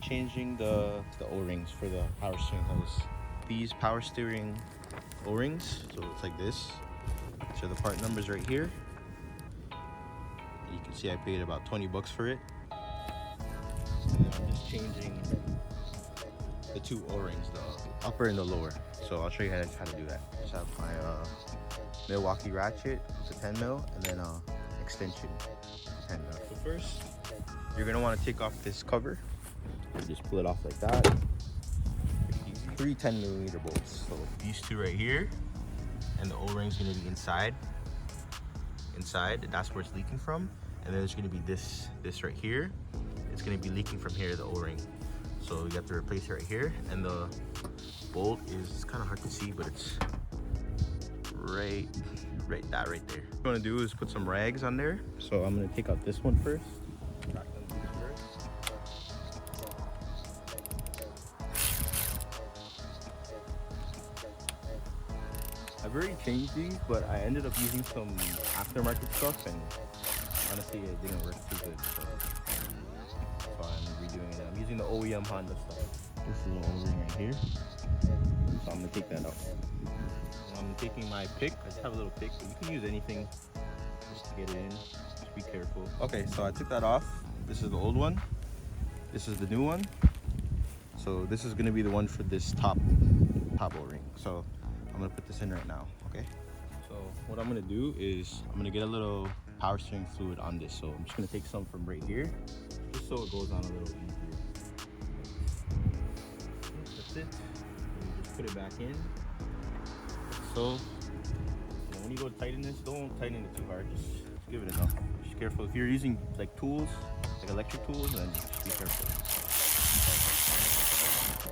changing the O-rings for the power steering hose. These power steering O-rings, so it's like this. So the part number's right here. And you can see I paid about 20 bucks for it. And I'm just changing the two O-rings, the upper and the lower. So I'll show you how to do that. Just have my Milwaukee ratchet, it's a 10 mil, and then extension, 10 mil. So first, you're gonna want to take off this cover. You just pull it off like that. Three 10 millimeter bolts. So these two right here, and the O-ring's gonna be inside. That's where it's leaking from. And then there's gonna be this right here. It's gonna be leaking from here, the O-ring. So you have to replace it right here. And the bolt is kind of hard to see, but it's right there. What you want to do is put some rags on there. So I'm gonna take out this one first. I've already changed these, but I ended up using some aftermarket stuff, and honestly it didn't work too good. So I'm redoing it. I'm using the OEM Honda stuff. This is a little O-ring right here. So I'm gonna take that out. And I'm taking my pick. I just have a little pick, but you can use anything just to get it in. Just be careful. Okay, so I took that off. This is the old one. This is the new one. So this is gonna be the one for this top O-ring. So I'm gonna put this in right now, okay? So what I'm gonna do is I'm gonna get a little power steering fluid on this. So I'm just gonna take some from right here, just so it goes on a little easier. That's it. And you just put it back in. So when you go to tighten this, don't tighten it too hard. Just give it enough. Just careful. If you're using like tools, like electric tools, then just be careful.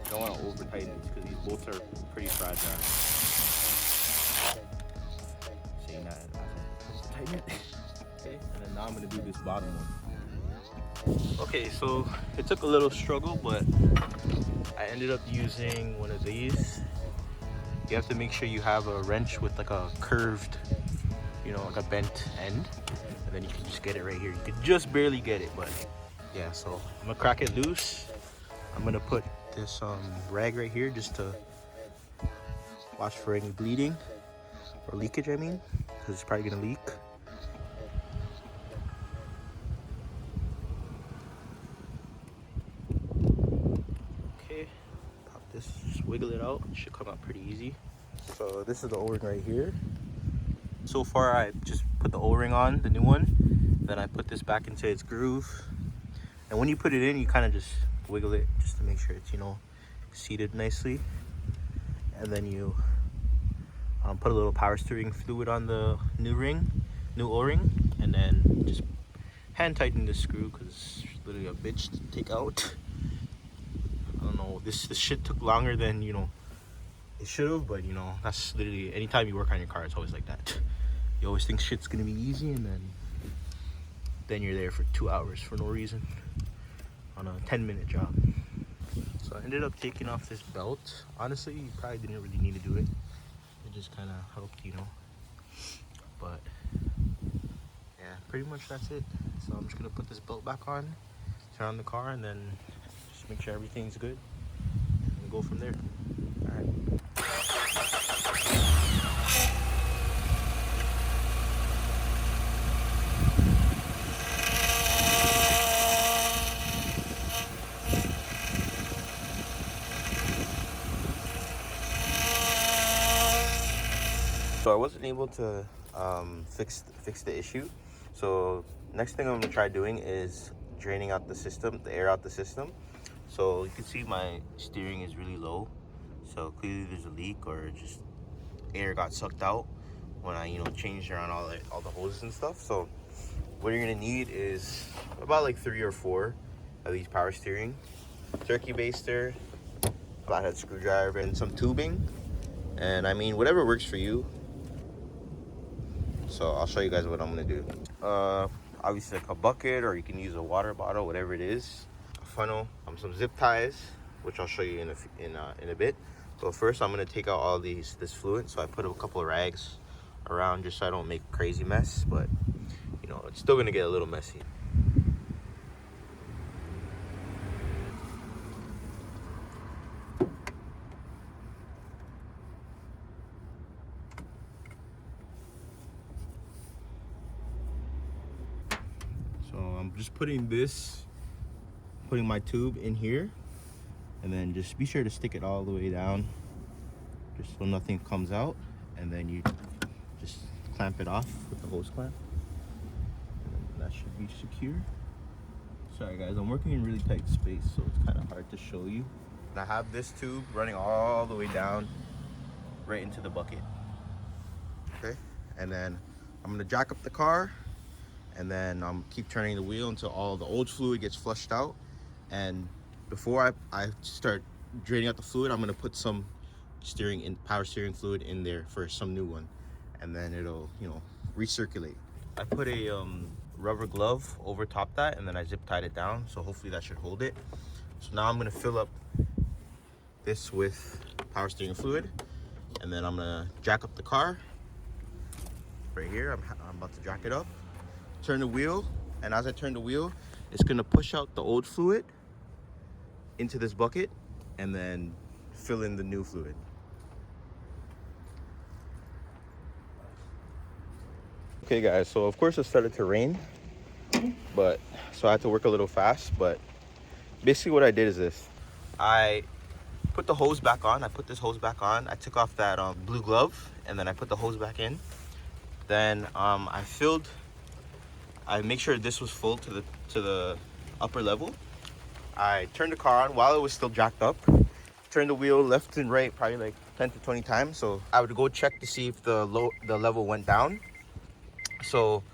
You don't want to over tighten it because these bolts are pretty fragile. Saying that, tighten it. Okay, and then now I'm gonna do this bottom one. Okay, so it took a little struggle, but I ended up using one of these. You have to make sure you have a wrench with like a curved, you know, like a bent end, and then you can just get it right here. You can just barely get it, but yeah. So I'm gonna crack it loose. I'm gonna put this rag right here just to watch for any bleeding or leakage, I mean, because it's probably gonna leak. Okay, pop this, just wiggle it out. It should come out pretty easy. So this is the O-ring right here. So far I just put the O-ring on, the new one, then I put this back into its groove. And when you put it in, you kind of just wiggle it just to make sure it's, you know, seated nicely. And then you put a little power steering fluid on the new O-ring, and then just hand tighten the screw because it's literally a bitch to take out. I don't know, this shit took longer than, you know, it should have, but you know, that's literally, anytime you work on your car, it's always like that. You always think shit's gonna be easy, and then you're there for 2 hours for no reason on a 10-minute job. So I ended up taking off this belt. Honestly, you probably didn't really need to do it. It just kind of helped, you know. But yeah, pretty much that's it. So I'm just gonna put this belt back on, turn on the car, and then just make sure everything's good, and go from there. All right. So I wasn't able to fix the issue. So next thing I'm gonna try doing is draining out the system, the air out the system. So you can see my steering is really low. So clearly there's a leak, or just air got sucked out when I, you know, changed around all the hoses and stuff. So what you're gonna need is about like 3 or 4 of these power steering, turkey baster, flathead screwdriver, and some tubing. And I mean, whatever works for you. So I'll show you guys what I'm gonna do. Obviously like a bucket, or you can use a water bottle, whatever it is. A funnel, some zip ties, which I'll show you in a bit. So first I'm gonna take out all this fluid. So I put a couple of rags around just so I don't make a crazy mess, but you know, it's still gonna get a little messy. just putting my tube in here, and then just be sure to stick it all the way down just so nothing comes out, and then you just clamp it off with the hose clamp, and that should be secure. Sorry guys, I'm working in really tight space, so it's kind of hard to show you. And I have this tube running all the way down right into the bucket. Okay, and then I'm gonna jack up the car, and then keep turning the wheel until all the old fluid gets flushed out. And before I start draining out the fluid, I'm gonna put some power steering fluid in there for some new one, and then it'll, you know, recirculate. I put a rubber glove over top that, and then I zip tied it down, so hopefully that should hold it. So now I'm gonna fill up this with power steering fluid, and then I'm gonna jack up the car right here. I'm about to jack it up, turn the wheel, and as I turn the wheel, it's gonna push out the old fluid into this bucket and then fill in the new fluid. Okay guys, so of course it started to rain, but so I had to work a little fast. But basically what I did is this: I put the hose back on. I put this hose back on. I took off that blue glove, and then I put the hose back in. Then I make sure this was full to the upper level. I turned the car on while it was still jacked up. Turned the wheel left and right probably like 10 to 20 times. So I would go check to see if the level went down. So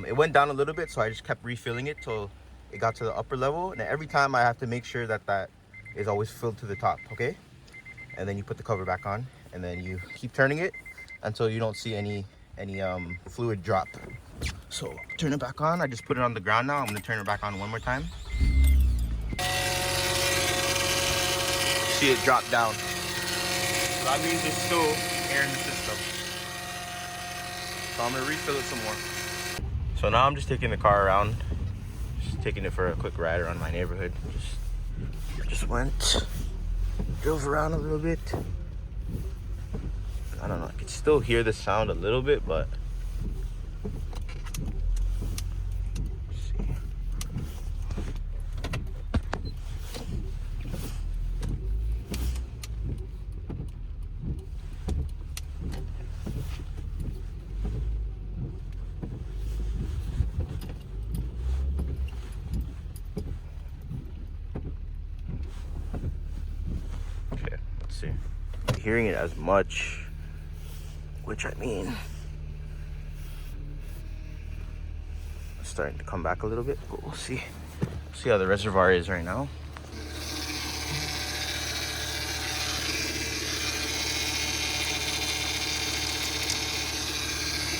it went down a little bit, so I just kept refilling it till it got to the upper level. And every time I have to make sure that is always filled to the top, okay? And then you put the cover back on, and then you keep turning it until you don't see any fluid drop. So turn it back on. I just put it on the ground now. I'm gonna turn it back on one more time. See it drop down. So that means there's still air in the system. So I'm gonna refill it some more. So now I'm just taking the car around, just taking it for a quick ride around my neighborhood. Just drove around a little bit. I don't know, I can still hear the sound a little bit, but let's see. Okay, let's see. I'm hearing it as much. Which I mean, it's starting to come back a little bit, but we'll see. See how the reservoir is right now.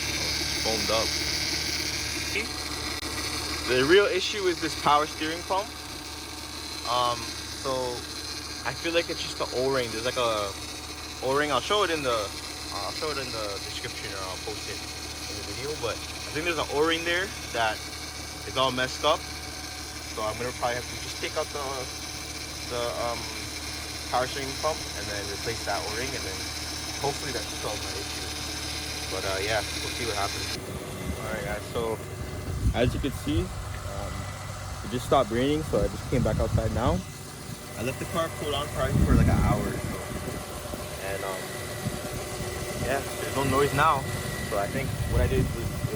Oh, it's foamed up. See? The real issue is this power steering pump. So I feel like it's just the O-ring. There's like a O-ring. I'll show it in the description, or I'll post it in the video. But I think there's an O-ring there that is all messed up. So I'm gonna probably have to just take out the power steering pump and then replace that O-ring, and then hopefully that should solve my issue. But yeah, we'll see what happens. All right, guys. So as you can see, it just stopped raining, so I just came back outside now. I left the car cool on probably for like an hour or so, and yeah, there's no noise now. So I think what I did it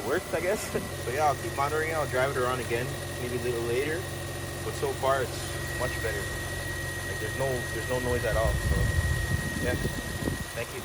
worked, I guess. So yeah, I'll keep monitoring it. I'll drive it around again, maybe a little later. But so far, it's much better. Like there's no noise at all. So yeah, thank you.